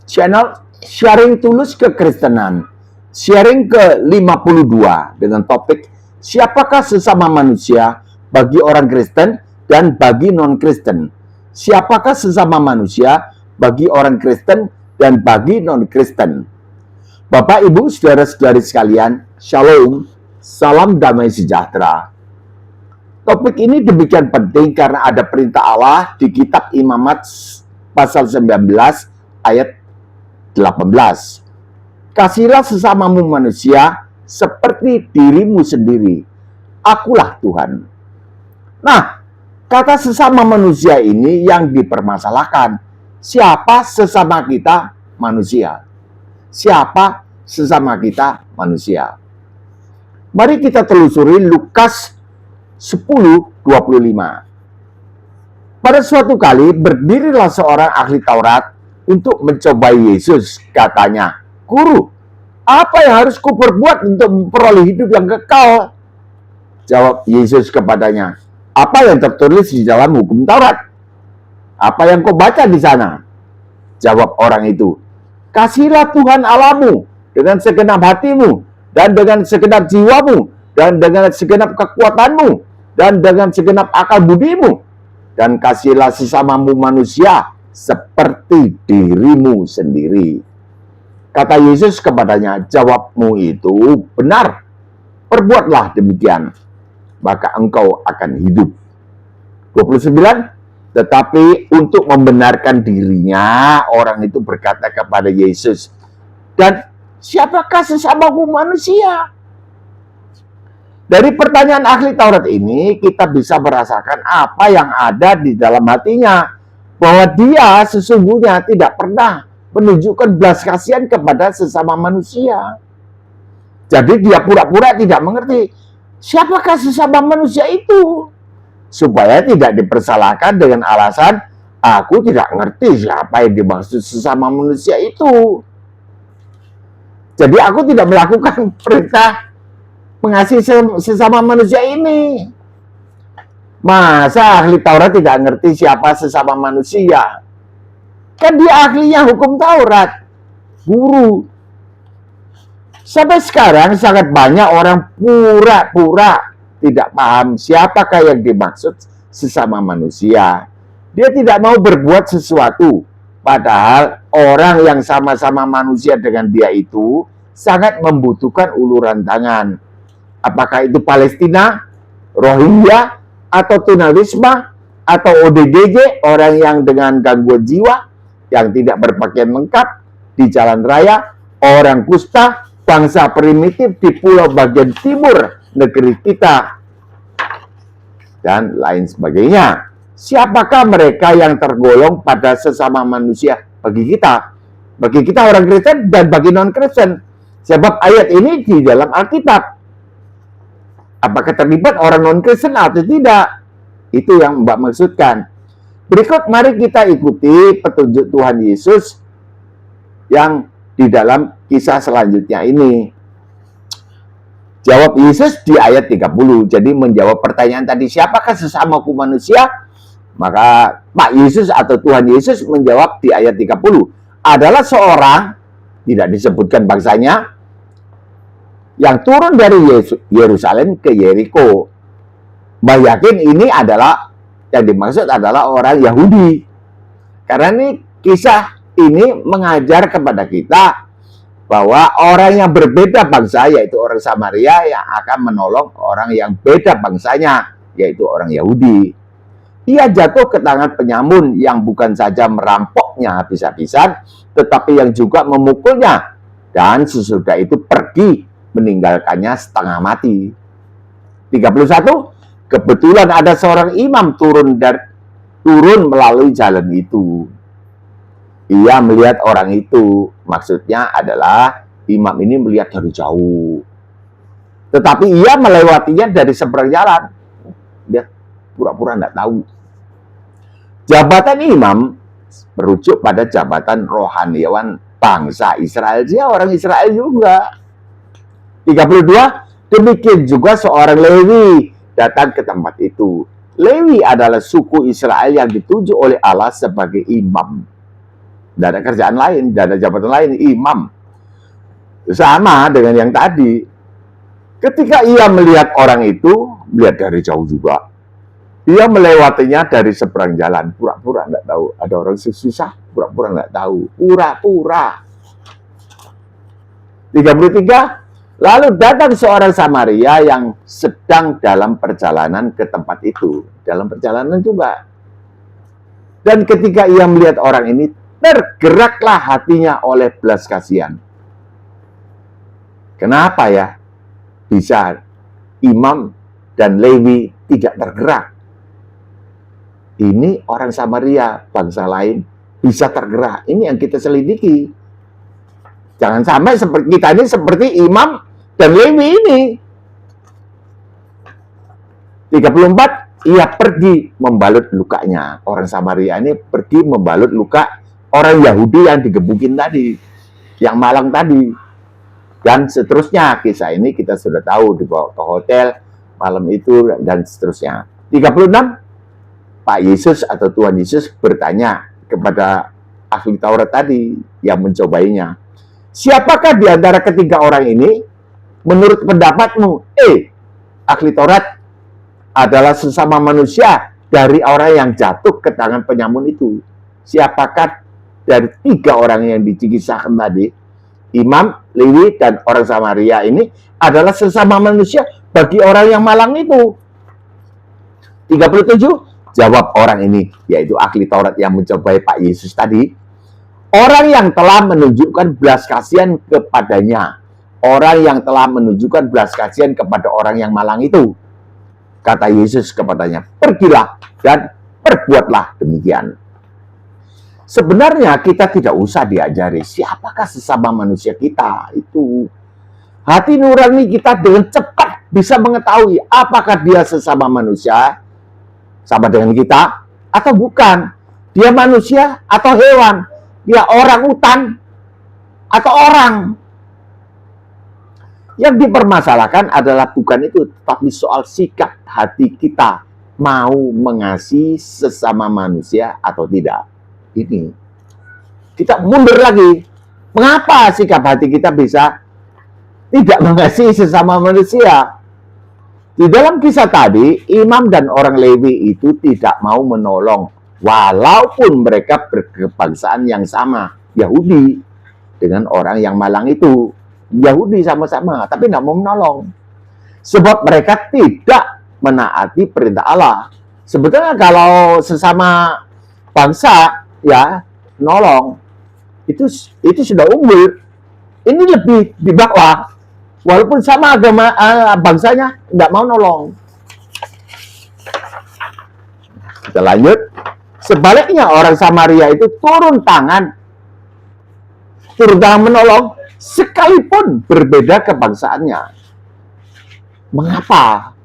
channel Sharing Tulus Kekristenan, sharing ke-52 dengan topik siapakah sesama manusia bagi orang Kristen dan bagi non-Kristen. Siapakah sesama manusia bagi orang Kristen dan bagi non-Kristen. Bapak, Ibu, saudara-saudari sekalian, Shalom, salam damai sejahtera. Topik ini demikian penting karena ada perintah Allah di kitab Imamat pasal 19 ayat 18. Kasihilah sesamamu manusia seperti dirimu sendiri. Akulah Tuhan. Nah, kata sesama manusia ini yang dipermasalahkan. Siapa sesama kita manusia? Siapa sesama kita manusia? Mari kita telusuri Lukas 10:25. Pada suatu kali berdirilah seorang ahli Taurat untuk mencobai Yesus. Katanya, "Guru, apa yang harus kuperbuat untuk memperoleh hidup yang kekal?" Jawab Yesus kepadanya, "Apa yang tertulis di dalam hukum Taurat? Apa yang kau baca di sana?" Jawab orang itu, "Kasihilah Tuhan Allahmu dengan segenap hatimu, dan dengan segenap jiwamu, dan dengan segenap kekuatanmu, dan dengan segenap akal budimu, dan kasihilah sesamamu manusia seperti dirimu sendiri." Kata Yesus kepadanya, "Jawabmu itu benar. Perbuatlah demikian, maka engkau akan hidup." 29. Tetapi untuk membenarkan dirinya, orang itu berkata kepada Yesus, "Dan siapakah sesamaku manusia?" Dari pertanyaan ahli Taurat ini, kita bisa merasakan apa yang ada di dalam hatinya. Bahwa dia sesungguhnya tidak pernah menunjukkan belas kasihan kepada sesama manusia. Jadi dia pura-pura tidak mengerti siapakah sesama manusia itu. Supaya tidak dipersalahkan dengan alasan, "Aku tidak ngerti siapa yang dimaksud sesama manusia itu. Jadi aku tidak melakukan perintah mengasihi sesama manusia ini." Masa ahli Taurat tidak ngerti siapa sesama manusia? Kan dia ahlinya hukum Taurat, guru. Sampai sekarang sangat banyak orang pura-pura tidak paham siapakah yang dimaksud sesama manusia. Dia tidak mau berbuat sesuatu, padahal orang yang sama-sama manusia dengan dia itu sangat membutuhkan uluran tangan. Apakah itu Palestina, Rohingya, atau tunawisma, atau ODGJ, orang yang dengan gangguan jiwa, yang tidak berpakaian lengkap di jalan raya, orang kusta, bangsa primitif di pulau bagian timur negeri kita, dan lain sebagainya. Siapakah mereka yang tergolong pada sesama manusia bagi kita? Bagi kita orang Kristen dan bagi non-Kristen. Sebab ayat ini di dalam Alkitab. Apakah terlibat orang non-Kristen atau tidak? Itu yang Mbak maksudkan. Berikut mari kita ikuti petunjuk Tuhan Yesus yang di dalam kisah selanjutnya ini. Jawab Yesus di ayat 30. Jadi menjawab pertanyaan tadi, siapakah sesamaku manusia? Maka Pak Yesus atau Tuhan Yesus menjawab di ayat 30. Adalah seorang, tidak disebutkan bangsanya, yang turun dari Yerusalem ke Yeriko. Mbak yakin ini adalah, yang dimaksud adalah orang Yahudi. Karena ini kisah ini mengajar kepada kita bahwa orang yang berbeda bangsa, yaitu orang Samaria, yang akan menolong orang yang beda bangsanya, yaitu orang Yahudi. Ia jatuh ke tangan penyamun yang bukan saja merampoknya habis-habisan, tetapi yang juga memukulnya. Dan sesudah itu pergi meninggalkannya setengah mati. 31. Kebetulan ada seorang imam turun melalui jalan itu. Ia melihat orang itu. Maksudnya adalah imam ini melihat dari jauh. Tetapi ia melewatinya dari seberang jalan. Dia pura-pura tidak tahu. Jabatan imam merujuk pada jabatan rohaniawan bangsa Israel. Dia orang Israel juga. 32. Demikian juga seorang Lewi datang ke tempat itu. Lewi adalah suku Israel yang ditunjuk oleh Allah sebagai imam. Tidak ada kerjaan lain, tidak ada jabatan lain, imam. Sama dengan yang tadi. Ketika ia melihat orang itu, melihat dari jauh juga. Dia melewatinya dari seberang jalan, pura-pura nggak tahu. Ada orang susah, pura-pura nggak tahu. Pura-pura. 33, lalu datang seorang Samaria yang sedang dalam perjalanan ke tempat itu. Dalam perjalanan juga. Dan ketika ia melihat orang ini, tergeraklah hatinya oleh belas kasihan. Kenapa ya bisa imam dan Lewi tidak tergerak? Ini orang Samaria, bangsa lain, bisa tergerak. Ini yang kita selidiki. Jangan sampai seperti kita ini seperti imam dan Lewi ini. 34, ia pergi membalut lukanya. Orang Samaria ini pergi membalut luka orang Yahudi yang digebukin tadi, yang malang tadi. Dan seterusnya, kisah ini kita sudah tahu, dibawa ke hotel malam itu dan seterusnya. 36, Pak Yesus atau Tuhan Yesus bertanya kepada ahli Taurat tadi yang mencobainya, siapakah di antara ketiga orang ini menurut pendapatmu, ahli Taurat, adalah sesama manusia dari orang yang jatuh ke tangan penyamun itu? Siapakah dari tiga orang yang dikisahkan tadi, imam, Lewi, dan orang Samaria ini adalah sesama manusia bagi orang yang malang itu? 37, jawab orang ini, yaitu ahli Taurat yang mencobai Pak Yesus tadi, orang yang telah menunjukkan belas kasihan kepadanya. Orang yang telah menunjukkan belas kasihan kepada orang yang malang itu. Kata Yesus kepadanya, pergilah dan perbuatlah demikian. Sebenarnya kita tidak usah diajari siapakah sesama manusia kita itu. Hati nurani kita dengan cepat bisa mengetahui apakah dia sesama manusia, sama dengan kita, atau bukan. Dia manusia atau hewan. Dia orang utan atau orang. Yang dipermasalahkan adalah bukan itu, tapi soal sikap hati kita mau mengasihi sesama manusia atau tidak. Ini kita mundur lagi. Mengapa sikap hati kita bisa tidak mengasihi sesama manusia? Di dalam kisah tadi, imam dan orang Lewi itu tidak mau menolong, walaupun mereka berkebangsaan yang sama, Yahudi, dengan orang yang malang itu. Yahudi sama-sama, tapi tidak mau menolong. Sebab mereka tidak menaati perintah Allah. Sebetulnya kalau sesama bangsa, ya, nolong, itu sudah unggul. Ini lebih di bawah. Walaupun sama agama bangsanya, tidak mau nolong. Kita lanjut. Sebaliknya orang Samaria itu turun tangan menolong, sekalipun berbeda kebangsaannya. Mengapa?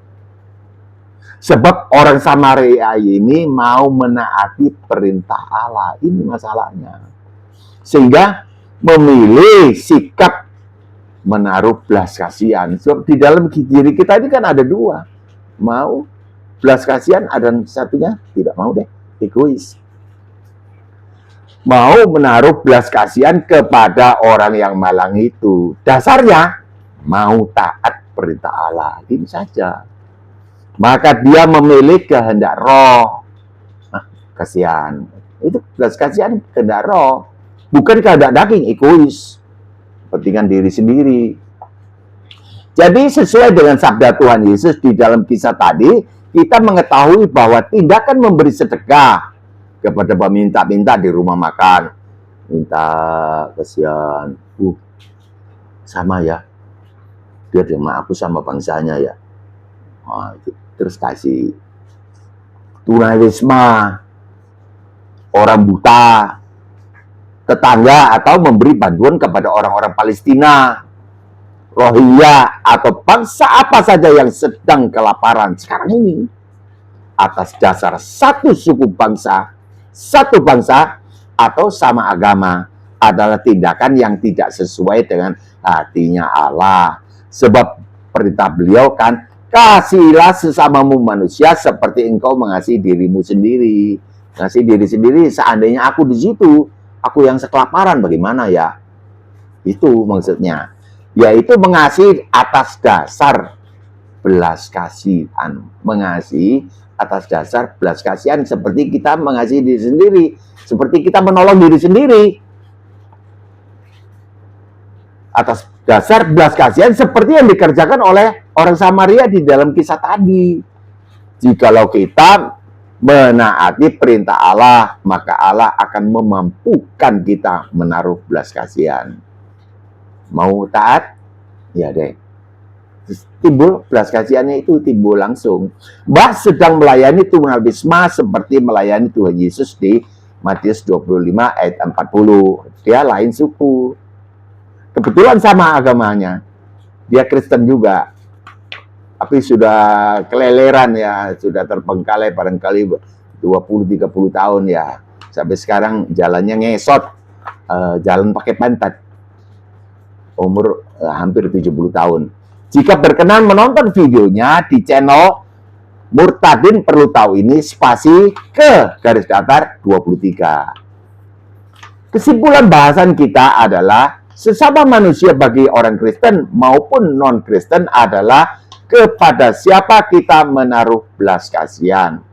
Sebab orang Samaria ini mau menaati perintah Allah. Ini masalahnya. Sehingga memilih sikap menaruh belas kasihan. Sebab di dalam diri kita ini kan ada dua. Mau belas kasihan, ada satunya tidak mau deh. Egois. Mau menaruh belas kasihan kepada orang yang malang itu. Dasarnya mau taat perintah Allah. Ini saja. Maka dia memilih kehendak roh. Kasihan. Itu belas kasihan kehendak roh. Bukan kehendak daging, egois. Kepentingan diri sendiri. Jadi sesuai dengan sabda Tuhan Yesus di dalam kisah tadi, kita mengetahui bahwa tindakan memberi sedekah kepada peminta-minta di rumah makan, minta kasihan, sama ya, dia terima aku sama bangsanya ya, terus kasih. Tunawisma, orang buta, tetangga, atau memberi bantuan kepada orang-orang Palestina, Rohingya, atau bangsa apa saja yang sedang kelaparan sekarang ini, atas dasar satu suku bangsa, satu bangsa, atau sama agama, adalah tindakan yang tidak sesuai dengan hatinya Allah. Sebab perintah beliau kan, kasihilah sesamamu manusia seperti engkau mengasihi dirimu sendiri. Mengasihi diri sendiri, seandainya aku di situ, Aku yang sekelaparan bagaimana ya? Itu maksudnya. Yaitu mengasihi atas dasar belas kasihan. Mengasihi atas dasar belas kasihan seperti kita mengasihi diri sendiri. Seperti kita menolong diri sendiri. Atas dasar belas kasihan seperti yang dikerjakan oleh orang Samaria di dalam kisah tadi. Jikalau kita menaati perintah Allah, maka Allah akan memampukan kita menaruh belas kasihan. Mau taat? Ya deh. Timbul belas kasihannya itu timbul langsung. Mbah sedang melayani tunawisma seperti melayani Tuhan Yesus di Matius 25 ayat 40. Dia lain suku. Kebetulan sama agamanya. Dia Kristen juga. Tapi sudah keleleran ya, sudah terbengkalai barangkali 20-30 tahun ya. Sampai sekarang jalannya ngesot, jalan pakai pantat. Umur hampir 70 tahun. Jika berkenan menonton videonya di channel Murtadin Perlu Tahu ini, spasi ke garis datar 23. Kesimpulan bahasan kita adalah sesama manusia bagi orang Kristen maupun non-Kristen adalah kepada siapa kita menaruh belas kasihan.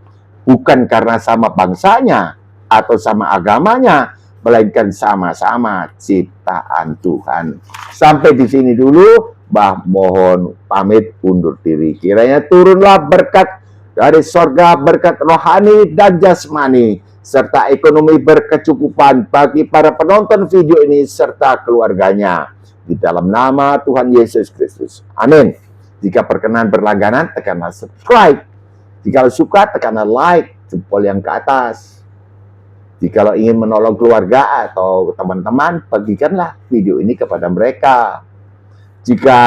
Bukan karena sama bangsanya atau sama agamanya, melainkan sama-sama ciptaan Tuhan. Sampai di sini dulu, Mbah mohon pamit undur diri. Kiranya turunlah berkat dari sorga, berkat rohani dan jasmani, serta ekonomi berkecukupan bagi para penonton video ini serta keluarganya. Di dalam nama Tuhan Yesus Kristus. Amin. Jika berkenan berlangganan, tekanlah subscribe. Jika suka, tekanlah like, jempol yang ke atas. Jika ingin menolong keluarga atau teman-teman, bagikanlah video ini kepada mereka. Jika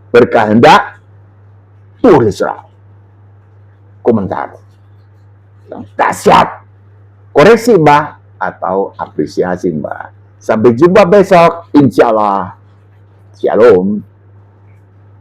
berkehendak, tulislah komentar yang dahsyat, koreksi Mbah, atau apresiasi Mbah. Sampai jumpa besok, insya Allah. Shalom.